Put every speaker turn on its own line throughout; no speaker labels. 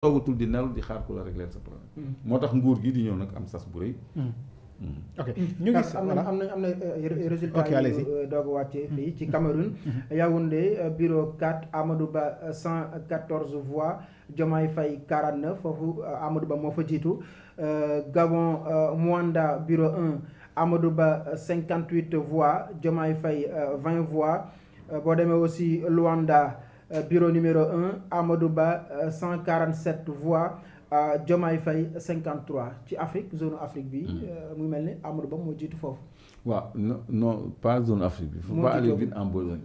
toogatul di nelaw di xaar ku la régler sa problème. moo tax nguur gi di ñëw nag am sas bu rëy.
ok ñu gis
am na résultat yu doog a wàcce fii ci Cameroun. Yaoundé bureau 4 Amadou Ba 114 voix Diomaye Faye 49 foofu Amadou Ba moo fa jiitu Gabon Mwanda bureau 1 Amadou Ba 58 voix Diomaye Faye 20 voix boo demee aussi Luanda bureau numéro 1 Amadou Ba 147 voix Diomaye Faye 53 ci Afrique zone Afrique bi mu mel ni Amadou Ba moo jiitu foofu.
waaw non pas zone Afrique bi. il faut pas aller vite en besogne.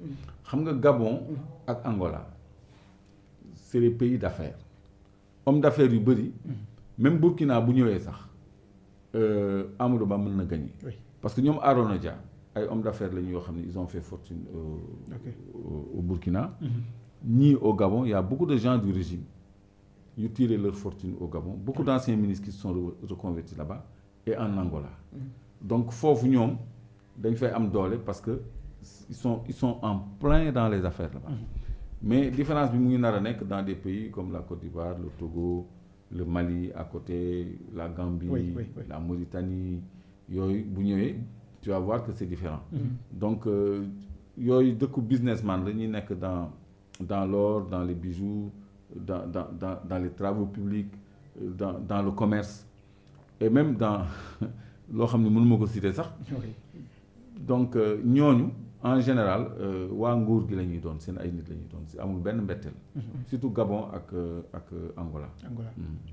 xam nga Gabon ak Angola c'est les pays d'affaires homme d'affaires yu bëri. même Burkina bu ñëwee sax Amadou Ba mën na gagner. parce que ñoom Arona Dia ay homme d'affaires lañu yoo xam ne ils ont fait fortune au Burkina. ñii au Gabon il y a beaucoup de gens du régime. yu tiré leur fortune au Gabon beaucoup d'anciens ministres qui se sont reconvertis là-bas et en Angola. donc foofu ñoom dañ fay am doole parce que ils sont en plein dans les affaires là-bas. mais différence bi mu ngi nar a nekk dans des pays comme la Côte d'Ivoire le Togo le Mali à côté la Gambie. La Mauritanie yooyu bu ñëwee tu vas voir que c'est différent. donc yooyu dëkku businessman la ñuy nekk dans l'or dans les bijoux. Dans les travaux publics dans le commerce et même dans loo xam ne mënu ma ko citer sax. donc ñooñu en général waa nguur gi la ñuy doon seen ay nit la ñuy doon si amul benn mbetteel. surtout Gabon ak Angola.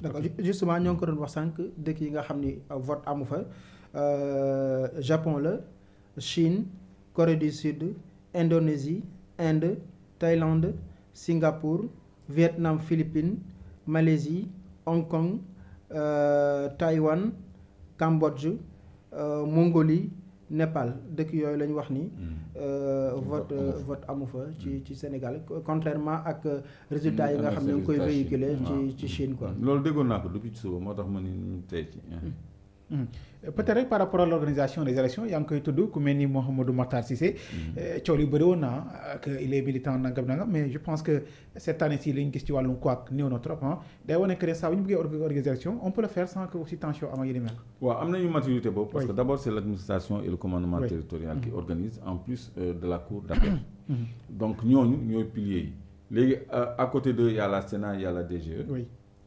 d'accord justement ñoo ngi ko doon wax sànq dëkk yi nga xam ni vote amu fa Japon la Chine Corée du Sud Indonésie Inde Thaïlande Singapour. Vietnam Philippines Malaisie Hong Kong Taïwan Cambodge Mongolie Népal dëkk yooyu la ñu wax ni vote amu fa ci Sénégal contrairement ak résultats yi nga xam ne nga koy véhiculer ci Chine quoi.
loolu déggoon naa ko depuis ci suba moo tax ma ni ñu tey ci.
peut-être rek par rapport à l'organisation des élections yaa ngi koy tudd ku mel ni Mouhamadou Makhtar Cissé coow yu bëri woon na que il est militant nangam mais je pense que cette année-ci li ñu gis ci wàllum quoi néew na trop day wane que saa bu ñu bëggee organiser élection on peut le faire sans que aussi tension am ak yi ni mel.
waaw am nañu maturité boobu. parce que d'abord c'est l'administration et le commandement territorial qui organisent en plus de la cour d'appel. donc ñooñu ñooy piliers yi léegi à côté d'eux il y a la Sénat il y a la DGE.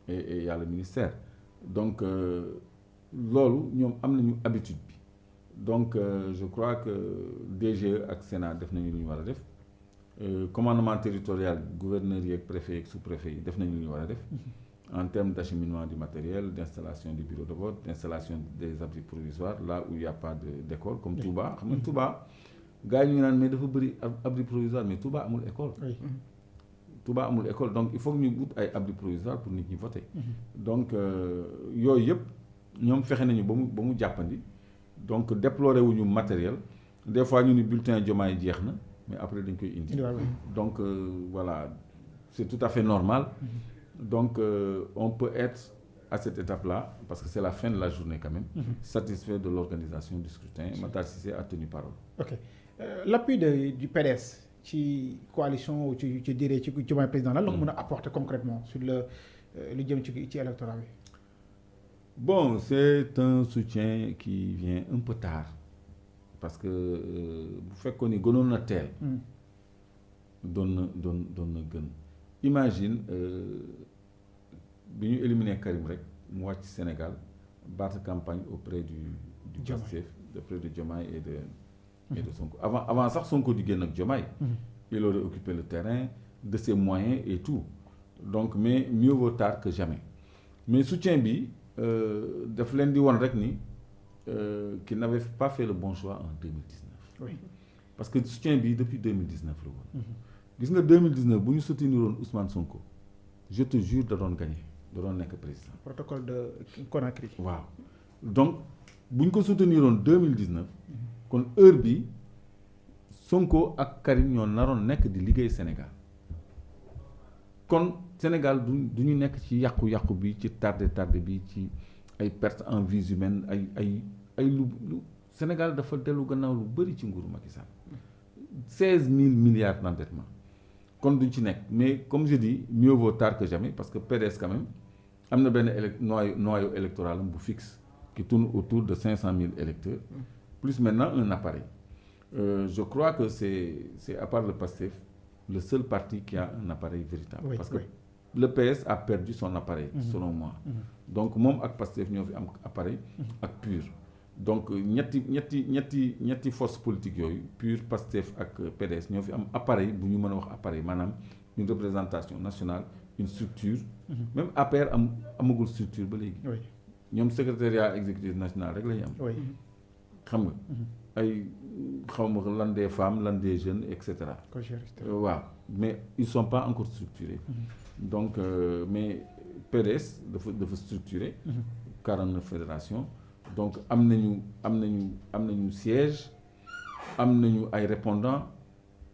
et il y a le ministère donc. loolu ñoom am nañu habitude bi donc je crois que DGE ak Sénat def nañu lu ñu war a def commandement territorial gouverneur yi ak préfet ak sous-préfet yi def nañu lu ñu war a def en termes d'acheminement du matériel d'installation du bureau de vote d'installation des abris provisoires là où il y a pas d'école comme Touba xam nga Touba gars yi ñu naan mais dafa bëri abri provisoire mais Touba amul école. Touba amul école donc il faut que ñu wut ay abri provisoire pour nit ñi voter. donc yooyu yëpp. ñoom fexe nañu ba mu jàppandi donc déplorer wuñu matériel des fois ñu ni bulletin Diomaye jeex na mais après dañ koy indi donc voilà c'est tout à fait normal donc on peut être à cette étape-là parce que c'est la fin de la journée quand même satisfait de l'organisation du scrutin Makhtar Cissé a tenu parole.
ok l'appui du PDS ci coalition ou ci diree ci Diomaye président lan la ko mën a apporter concrètement sur lu jëm ci électorat bi.
Bon, c'est un soutien qui vient un peu tard parce que bu fekkoon ni gënoon na teel. doon na gën. imagine bi ñu éliminé Karim rek mu wàcc Sénégal battre campagne auprès du Pastef auprès de Diomaye et de Sonko avant sax Sonko di génn ak Diomaye. il aurait occupé le terrain de ses moyens et tout donc mais mieux vaut tard que jamais mais soutien bi. daf leen di won rek ni qu'il n'avait pas fait le bon choix en 2019. parce que soutien bi depuis 2019 la woon. gis nga 2019 bu ñu souteniroon Ousmane Sonko je te jure da doon gagner da doon nekk président.
protocole de Conakry.
waaw donc bu ñu ko souteniroon 2019. kon heure bi Sonko ak Karim ñoo naroon nekk di liggéey Sénégal kon. Sénégal du ñu nekk ci yàqu-yàqu bi ci tardé bi ci ay pertes en vies humaines ay lu Sénégal dafa dellu gannaaw lu bëri ci nguuru Macky Sall 16 000 milliards d'endettement kon duñ ci nekk mais comme je dis mieux vaut tard que jamais parce que PDS quand même am na benn noyau électoral bu fixe qui tourne autour de 500 000 électeurs plus maintenant un appareil je crois que c'est à part le PASTEF le seul parti qui a un appareil véritable parce que le PS a perdu son appareil selon moi donc moom ak PASTEF ñoo fi am appareil ak PUR donc ñetti force politique yooyu PUR PASTEF ak PDS ñoo fi am appareil bu ñu mën a wax appareil maanaam une représentation nationale une structure même APR amagul structure ba léegi ñoom secrétariat exécutif national rek la ñu am xam nga ay xaw ma lan des femmes lan des jeunes et cetera waaw mais ils sont pas encore structurés donc mais PDS dafa structuré 49 fédérations donc am nañu siège am nañu ay répondants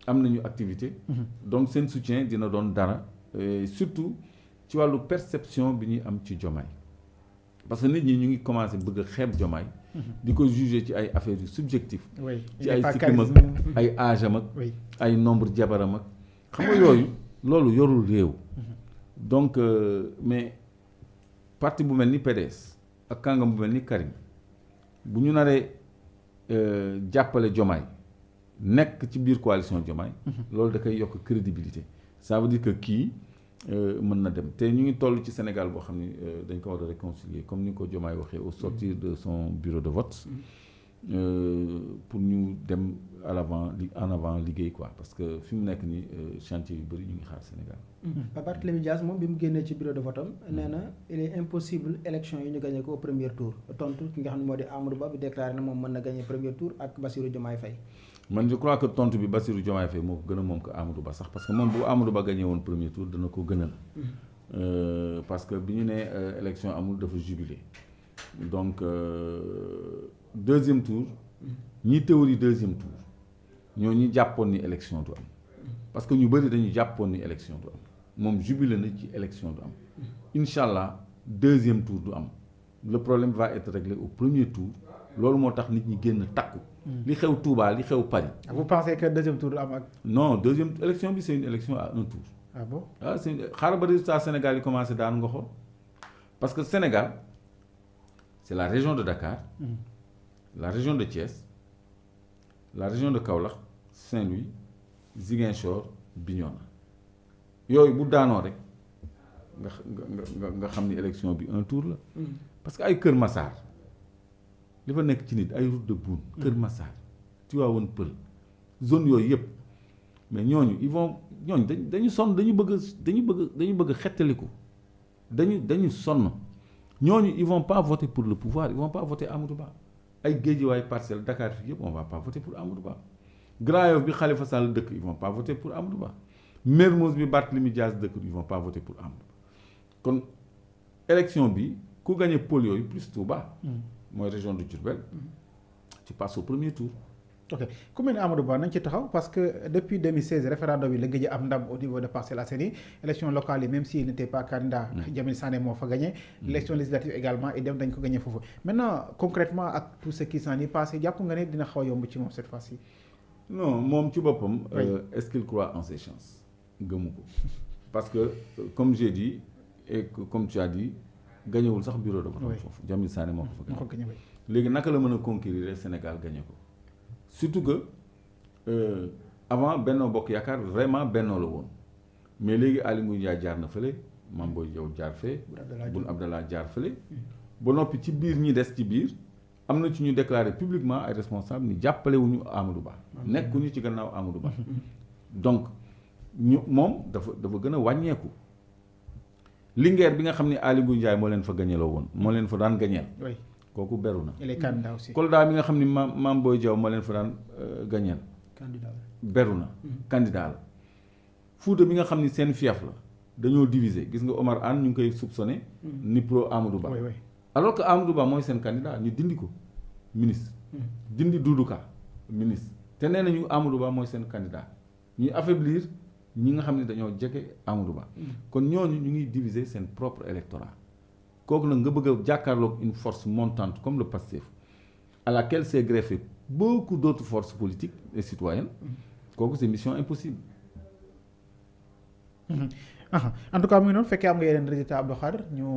am nañu activité donc seen soutien dina doon dara surtout ci wàllu perception bi ñuy am ci Diomaye parce que nit ñi ñu ngi commencé bëgg a xeeb Diomaye di ko juger ci ay affaires yu subjectif ci ay sikkim ak ay âge am ak ay nombre jabaram ak xam nga yooyu loolu yorul réew donc mais parti bu mel ni PDS ak kàngam bu mel ni Karim bu ñu naree jàppale Diomaye nekk ci biir coalition Diomaye loolu da koy yokk crédibilité ça veut dire que kii mën na dem te ñu ngi toll ci Sénégal boo xam ni dañ ko war a réconcilier comme ni ko Diomaye waxee au sortir de son bureau de vote pour ñu dem en avant liggéey quoi parce que fi mu nekk nii chantier yu bëri ñu ngi xaar Sénégal.
Barthélémy Dias moom bi mu génnee ci bureau de vote am nee na il est impossible élection yi ñu gagné ko au premier tour tontu ki nga xam ne moo di Amadou Ba bi déclaré na moom mën na gagné premier tour ak Bassirou Diomaye Faye.
man je crois que tontu bi Bassirou Diomaye Faye moo ko gën a moom ko Amadou Ba sax parce que moom bu Amadou Ba gagné woon premier tour dana ko gënal. parce que bi ñu nee élection amul dafa jubilé donc deuxième tour ñi théorie deuxième tour ñoo ñi jàppoon ni élection du am parce que ñu bëri dañu jàppoon ni élection du am moom jubilé na ci élection du am incha allah deuxième tour du am le problème va être réglé au premier tour loolu moo tax nit ñi génn takku. li xew Touba li xew Paris.
vous pensez que deuxième tour du am ak.
non deuxième élection bi c'est une élection à un tour.
ah bon
c'est xaaral ba résultat Sénégal yi commencé daanu nga xool parce que Sénégal c'est la région de Dakar. la région de Thiès la région de Kaolack Saint-Louis Ziguinchor Bignona yooyu bu daanoo rek nga xam ni élection bi un tour la. parce que ay Kër Massar li fa nekk ci nit ay route de Boune. Kër Massar Tivaouane Peulh zone yooyu yëpp mais ñooñu ils vont ñooñu dañu sonn dañu bëgg xettaliku dañu sonn ñooñu ils vont pas voter pour le pouvoir ils vont pas voter Amadou Ba. ay Guédiawaye Parcelles Dakar fii yëpp on va pas voter pour Amadou Ba Grand Yoff bi Khalifa Sall dëkk ils vont pas voter pour Amadou Ba Mermoz bi Barthélémy Dias dëkk ils vont pas voter pour Amadou Ba kon élection bi ku gagné pôle yooyu plus Touba. mooy région de Diourbel tu passes au premier tour.
ok ku mel ni Amadou Ba nañ ci taxaw parce que depuis 2016 référendum yi la gëj a am ndam au niveau de Parcelles Assainies élection locale yi même s'il n'était pas candidat Jamil Sané moo fa gagné l'élection législative également idem dañ ko gagné foofu maintenant concrètement ak tout ce qui s'en est passé jàpp nga ne dina xaw a yomb ci moom cette fois-ci.
non moom ci boppam est-ce qu'il croit en ses chances gëmu ko parce que comme j'ai dit et comme tu as dit gañewul sax bureau de vote foofu Jamil Sané moo ko fa gagné léegi naka la mën a conquérir Sénégal gagné ko surtout que avant Benno Bokk Yaakaar vraiment Benno la woon mais léegi Aly Ngouille Ndiaye jaar na fële Mame Boye Diao jaar fee Boun Abdallah jaar fële ba noppi ci biir ñi des ci biir am na ci ñu déclaré publiquement ay responsable ni jàppale wuñu Amadou Ba nekkuñu ci gannaaw Amadou Ba donc ñu moom dafa gën a wàññeeku Linguère bi nga xam ne Aly Ngouille Ndiaye moo leen fa gañeloo woon moo leen fa daan gañeel kooku beru na.
il est candidat aussi.
Kolda bi nga xam ni Mame Boye Diao moo leen fa daan gañeel.
candidat
beru na. candidat la. Fouta bi nga xam ni seen fief la dañoo diviser gis nga Omar Anne ñu ngi koy soupçonné. ni pro Amadou Ba. alors que Amadou Ba mooy seen candidat ñu dindi ko ministre. dindi Doudou Ka ministre. te nee nañu Amadou Ba mooy seen candidat ñuy affaiblir ñi nga xam ne dañoo jege Amadou Ba. kon ñooñu ñu ngi diviser seen propre électorat. kooku nag nga bëgg a jàkkaarloog une force montante comme le PASTEF à laquelle s'est greffé beaucoup d'autres forces politiques et citoyennes kooku c'est mission impossible.
en tout cas mu ngi noonu fekkee am nga yeneen résultat Abdou Khadre ñu